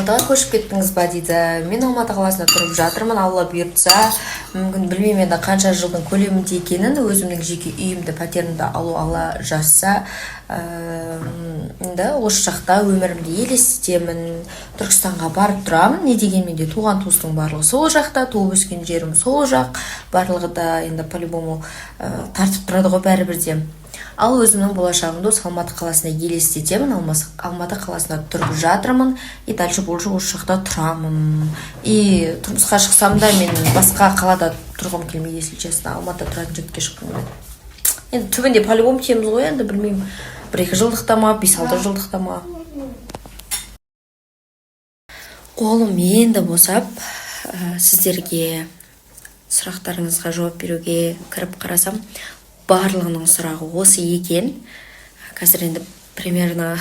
Алматыға көшіп кеттіңіз ба дейді. Мен Алматы қаласында тұрып жатырмын. Алла бұйыртса, мүмкін білмеймін енді қанша жылдың көлемінде екенін, өзімнің жеке үйімді, пәтерімді алла жазса, енді осы жақта өмірімді елестетемін. Түркістанға барып тұрамын. Не дегенмен де туған туыстың барлығы сол жақта, туып өскен жерім сол жақ. Барлығы да енді по-любому тартып тұрады ғой бәрібірде. Ал өзімнің болашағымды осы Алматы қаласында елестетемін. Алматы қаласында тұрып жатырмын. И дальше больше осы жақта тұрамын. И тұрмысқа шықсам да мен басқа қалада тұрғым келмейді, если честно. Алматыда тұратын жігітке шыққым келеді. Енді түбінде по-любому тиеміз ғой, енді білмеймін. 1-2 жылдықта ма, 5-6 жылдықта ма. Қолым енді босап, сіздерге сұрақтарыңызға жауап беруге кіріп қарасам, барлығының сұрағы осы екен. Қазір енді примерно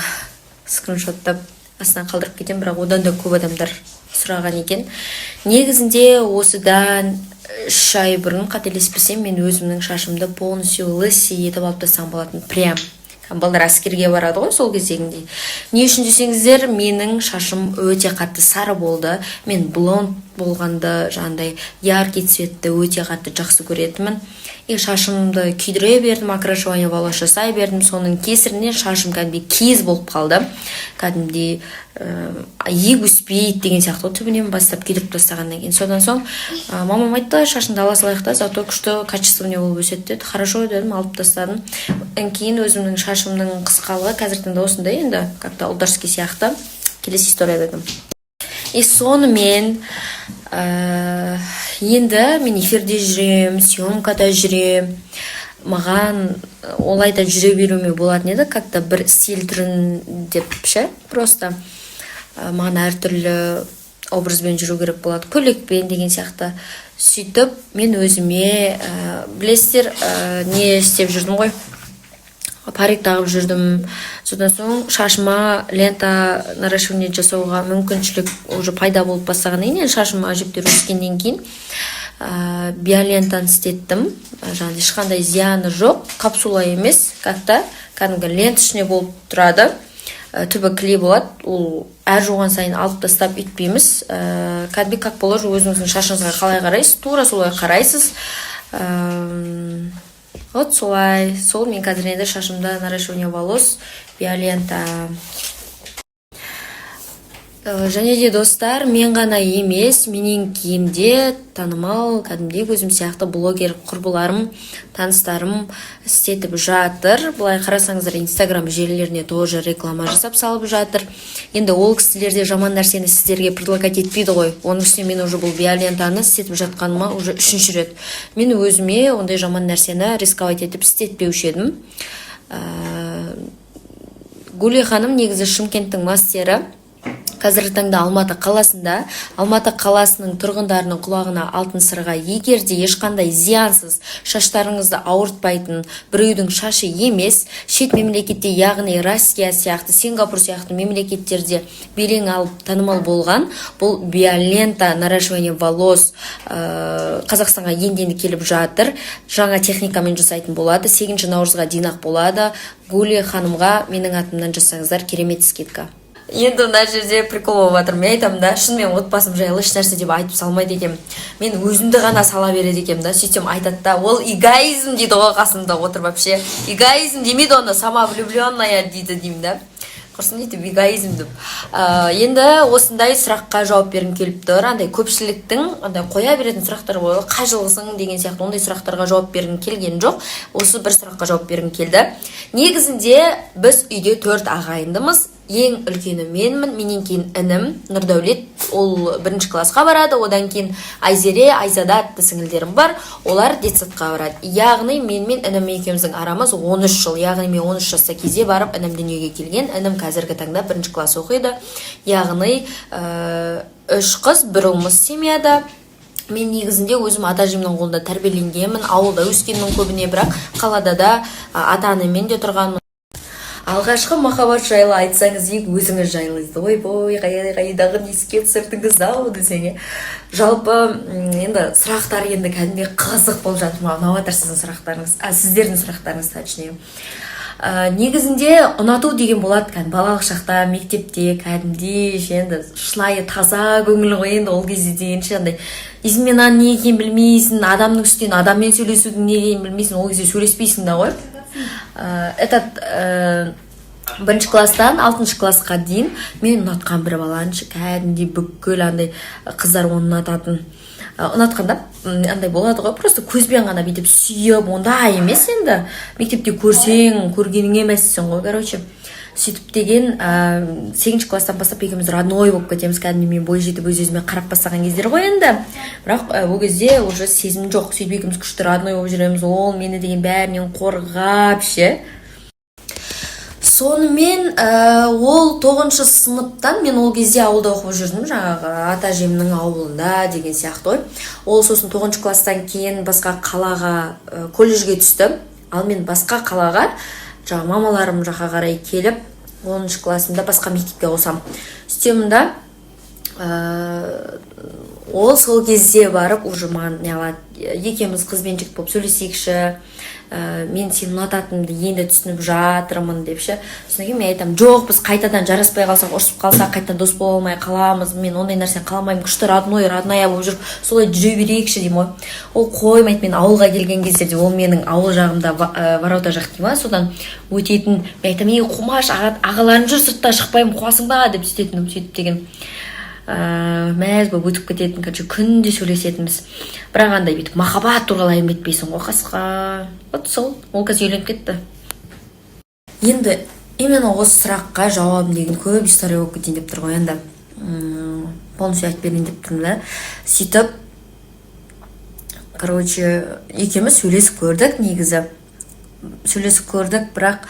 скриншоттап астынан қалдырып кетем, бірақ одан да көп адамдар сұраған екен. Негізінде осыдан 3 ай бұрын, қателеспесем, мен өзімнің шашымды полностью лысый етіп алып тастаған болатын. Прям балдар әскерге барады ғой сол кездегіндей. Не үшін десеңіздер, менің шашым өте қатты сары болды. Мен блонд болғанды, жаңағыдай яркий цветті өте қатты жақсы көретінмін. И шашымды күйдіре бердім, окрашивание волос жасай бердім. Соның кесірінен шашым кәдімгідей кез болып қалды. Кәдімгідей иек өспейді деген сияқты, түбінен бастап күйдіріп тастағаннан кейін. Содан соң мамам айтты, шашыңды ала салайық та, зато күшті качественный болып өседі деді. Хорошо дедім, алып тастадым. Кейін өзімнің шашымның қысқалығы қазіргі таңда осындай, енді как-то ұлдарский сияқты. Келесі история дедім. И сонымен енді мен эфирде жүрем, съемкада жүрем. Маған олайда жүре беруіме болатын еді, как-то бір стиль түрін деп ше, просто маған әртүрлі образбен жүру керек болады, көйлекпен деген сияқты. Сөйтіп мен өзіме білесіздер, не істеп жүрдім ғой, парик тағып жүрдім. Содан соң шашыма лента наращивание жасауға мүмкіншілік уже пайда болып бастағаннан кейін, шашыма әжептәуір өскеннен кейін биолентаны істеттім. Жаңағыдай ешқандай зияны жоқ, капсула емес, как-то кәдімгі ленточный болып тұрады. Түбі клей болады, ол әр жуған сайын алып тастап үйтпейміз. Кәдімгі как болады, өзіңіздің шашыңызға қалай қарайсыз, тура солай қарайсыз. Вот солай. Сол мен қазір енді шашымда наращивание волос, биолента. Және де достар, мен ғана емес, менен кейінде танымал, кәдімгідей өзім сияқты блогер құрбыларым, таныстарым істетіп жатыр. Бұлай қарасаңыздар, Инстаграм желілеріне тоже реклама жасап салып жатыр. Енді ол кісілерде жаман нәрсені сіздерге предлагать етпейді ғой. Оның үстіне мен уже бұл биолентаны істетіп жатқаныма уже 3-ші рет. Мен өзіме ондай жаман нәрсені рисковать етіп істетпеуші едім. Гүлия ханым негізі Шымкенттің мастері. Қазіргі таңда Алматы қаласында, Алматы қаласының тұрғындарының құлағына алтын сырға, егер де ешқандай зиянсыз шаштарыңызды ауыртпайтын біреудің шашы емес, шет мемлекетте, яғни Россия сияқты, Сингапур сияқты мемлекеттерде белең алып танымал болған, бұл биолента наращивание волос Қазақстанға енді келіп жатыр. Жаңа техникамен жасайтын болады. 8 наурызға дейін ақ болады. Гүлия ханымға менің атымнан жасаңыздар, керемет скидка. Енді мына жерде прикол болып жатыр. Мен айтамын да, шынымен отбасым жайлы еш нәрсе деп айтып салмайды екем. Мен өзімді ғана сала береді екем да. Сөйтсем айтады да, ол эгоизм дейді ғой қасымда отырып вообще. Эгоизм демейді оны, самовлюбленная дейді деймін да. Құрсын дейді, эгоизм деп. Енді осындай сұраққа жауап бергім келіп тұр. Андай көпшіліктің андай қоя беретін сұрақтар болды. Қай жылғысың деген сияқты ондай сұрақтарға жауап бергім келген жоқ. Осы бір сұраққа жауап бергім келді. Негізінде біз үйде 4 ағайындымыз. Ең үлкені менмін, менен кейін інім Нұрдәулет, ол 1-ші классқа барады, одан кейін Айзере, Айзада атты сіңілдерім бар, олар детсадқа барады. Яғни мен інім екеуміздің арамыз 13 жыл, яғни мен 13 жаста кезде барып інім дүниеге келген, інім қазіргі таңда 1-ші класс оқиды, яғни 3 қыз, 1 ұлмыз семьяда. Мен негізінде өзім ата-әжемнің қолында тәрбиеленгенмін, ауылда өскенмін көбіне, бірақ қалада да ата-анаммен де тұрғанмын. Алғашқы махаббат жайлы айтсаңыз, өзіңіз жайлы дейді. Ой, қайдағы неске түсірдіңіз-ау десең. Жалпы енді сұрақтар енді кәдімгі қызық болып жатыр. Маған ұнап жатыр сіздің сұрақтарыңыз, сіздердің сұрақтарыңыз точнее. негізінде ұнату деген болады кәдімгі балалық шақта мектепте кәдімгідей енді шынайы таза көңіл ғой енді ол кезде дегенше андай изменаның не екенін білмейсің, адамның үстінен адаммен сөйлесудің не екенін білмейсің, ол кезде сөйлеспейсің да ғой. Бірінші класстан 6-шы классқа дейін мен ұнатқан бір баланы кәдімгідей бүкіл андай қыздар оны ұнататын. Ұнатқанда андай болады ғой, просто көзбен ғана бүйтіп сүйіп, ондай емес енді. Мектепте көрсең, көргенің емессің ғой, короче. Сөйтіп деген 8-ші класстан бастап екеуміз родной болып кетеміз, кәдімгі мен бой жетіп өз-өзіме қарап бастаған кездер ғой енді. Бірақ ол кезде уже сезім жоқ, сөйтіп екеуміз күшті родной болып жүреміз, ол мені деген бәрінен қорғап ше. Сонымен ол 9-шы сыныптан мен ол кезде ауылда оқып жүрдім, жаңағы ата әжемнің ауылында деген сияқты ғой. Ол сосын 9-шы класстан кейін басқа қалаға колледжге түсті. Ал мен басқа қалаға жаңағы мамаларым жаққа қарай келіп 10-шы классымда басқа мектепке қосам. Сөйтемін да ол сол кезде барып уже маған не алады, екеуміз қызбен жігіт болып сөйлесейікші, мен сені ұнататынымды енді түсініп жатырмын деп ше. Содан кейін мен айтамын, жоқ, біз қайтадан жараспай қалсақ, ұрысып қалсақ, қайтадан дос бола алмай қаламыз, мен ондай нәрсені қаламаймын, күшті родная болып жүріп, солай жүре берейікші деймін ғой. Ол қоймайды, мен ауылға келген кездерде, ол менің ауыл жағымда Ворота жақ деймін, содан өтетін, мен айтамын, қумаш, ағаларың жүр, сыртта шықпаймын, қуасың ба деп сөйтетінім, сөйтіп деген мәз болып өтіп кететін, күнде сөйлесетінбіз. Бірақ андай бүйтіп махаббат туралы әңгімелетпейсің ғой қасқа. Вот сол, ол қазір үйленіп кетті. Енді именно осы сұраққа жауабым деген көп история болып кетейін деп тұр ғой енді. Полностью айтып берейін деп тұрмын да. Сөйтіп, короче, екеуміз сөйлесіп көрдік негізі. Сөйлесіп көрдік, бірақ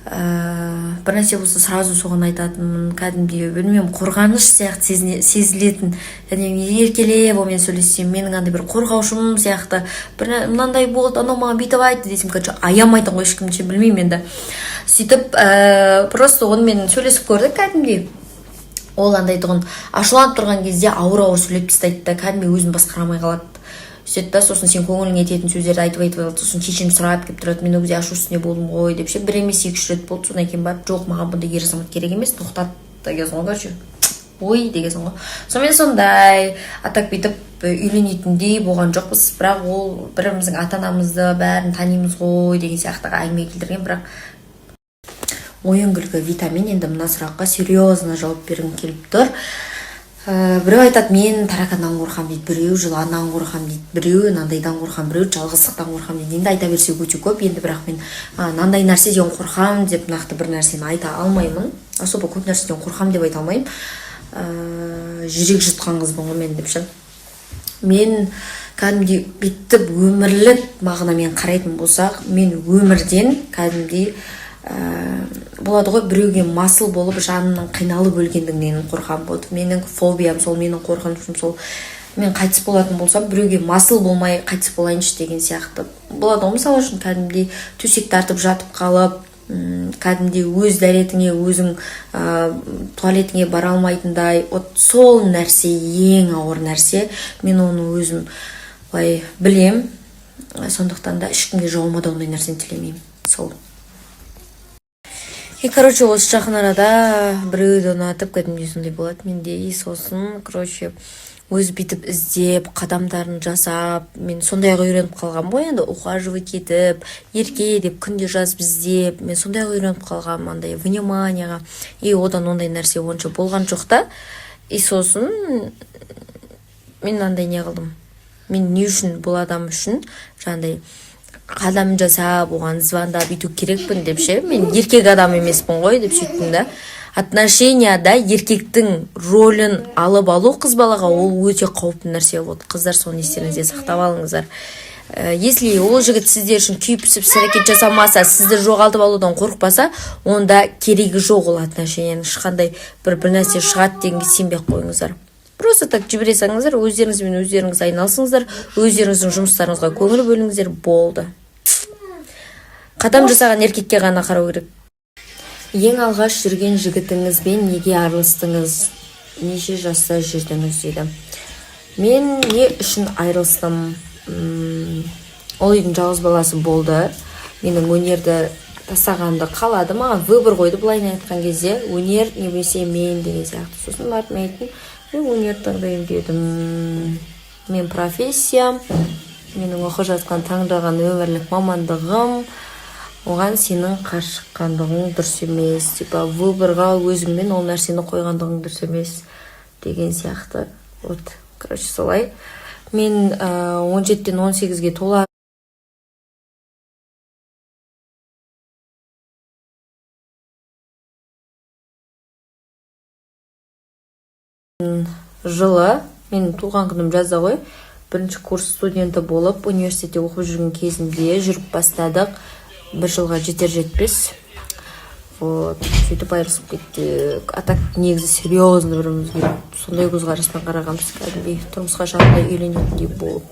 бір нәрсе болса сразу соған айтатынмын, кәдімгідей білмеймін, қорғаныш сияқты сезілетін, еркелеп онымен сөйлессем, менің андай бір қорғаушым сияқты, мынандай болды, анау маған бүйтіп айтты десем, аямайтын ғой ешкімше, білмеймін енді. Сөйтіп просто онымен сөйлесіп көрдік кәдімгідей. Ол андай тұғын ашуланып тұрған кезде ауыр сөйлеп тастайды да, кәдімгідей өзін басқара алмай қалады. Сөйтті, сосын сен көңіліңе ететін сөздерді айтып алды, сосын кешірім сұрап келіп тұрады, мен ол кезде ашу үстінде болдым ғой деп ше. Бір емес 2-3 рет болды, содан кейін барып, жоқ, маған бұндай ер азамат керек емес, тоқтат дегенсің ғой, короче. Ой дегенсің ғой. Сонымен сондай атак бүйтіп үйленетіндей болған жоқпыз, бірақ ол біріміздің ата-анамызды бәрін танимыз ғой деген сияқтыға әңгіме келтірген, бірақ ойын күлкі витамин. Енді мына сұраққа серьезно жауап бергім келіп тұр. Біреу айтады, мен тараканнан қорқам дейді, біреу жыланнан қорқам дейді, біреу нандайдан қорқам, біреу жалғыздықтан қорқам дейді. Енді айта берсе өте көп, енді бірақ мен нандай нәрседен қорқам деп нақты бір нәрсені айта алмаймын. Особо көп нәрседен қорқам деп айта алмаймын. Жүрек жұтқан қызбын ғой мен деп ше. Мен кәдімгідей бүйтіп өмірлік мағынамен қарайтын болсақ, мен өмірден кәдімгідей болады ғой, біреуге масыл болып жанының қиналып өлгендігінен қорқам болды. Менің фобиям сол, менің қорқынышым сол. Мен қайтыс болатын болсам, біреуге масыл болмай қайтыс болайыншы деген сияқты болады ғой. Мысалы үшін кәдімгідей төсек тартып жатып қалып, кәдімгідей өз дәретіңе, өзің туалетіңе бара алмайтындай, сол нәрсе ең ауыр нәрсе. Мен оны өзім білем, сондықтан да ешкімге жауыма ондай нәрсені тілемеймін. Сол. Короче, осы жақын арада біреуді ұнатып кәдімгідей сондай болады менде. Сосын, короче, өз бүйтіп іздеп, қадамдарын жасап, мен сондайға үйреніп қалғам ғой, енді ухаживать етіп, ерке деп күнде жазып іздеп, мен сондайға үйреніп қалғам, андай вниманияға. Одан ондай нәрсе онша болған жоқ та. Сосын мен андай не қылдым. Мен не үшін, бұл адам үшін жаңағыдай қадам жасап, оған звондап бүйту керекпін деп ше. Мен еркек адам емеспін ғой деп сөйттім да. Отношенияда еркектің ролін алып алу қыз балаға ол өте қауіпті нәрсе болды. Қыздар соны естеріңізде сақтап алыңыздар. Если ол жігіт сіздер үшін күйіп-пісіп әрекет жасамаса, сізді жоғалтып алудан қорықпаса, онда керегі жоқ ол отношенияның. Ешқандай бір нәрсе шығады дегенге сенбей қойыңыздар. Просто так жібере салыңыздар, өздеріңізбен өздеріңіз айналысыңыздар, өздеріңіздің жұмыстарыңызға көңіл бөліңіздер, болды. Қадам жасаған еркекке ғана қарау керек. Ең алғаш жүрген жігітіңізбен неге арылыстыңыз? Неше жаста жүрдіңіз дейді. Мен не үшін айырылыстым? Ол үйдің жалғыз баласы болды. Менің өнерді тастағанымда қалады, маған выбор қойды былайын айтқан кезде, өнер немесе мен деген сияқты. Сосын барып мен айттым, мен өнер таңдаймын дедім. Мен профессиям, менің оқып жатқан таңдаған өмірлік мамандығым, оған сенің қарсы шыққандығың дұрыс емес, типа выборға өзіңмен ол нәрсені қойғандығың дұрыс емес деген сияқты. Вот, короче, солай. Мен 17-тен 18-ге тола жылы, мен туған күнім жазда ғой, бірінші курс студенті болып, университетте оқып жүрген кезімде жүріп бастадық. 1 жылға жетер-жетпес. Вот, сөйтіп айырылысып кеттік. А так негізі серьезно бірімізге сондай көзқараспен қарағанбыз, кәдімгідей тұрмысқа шығармай үйленетіндей болып.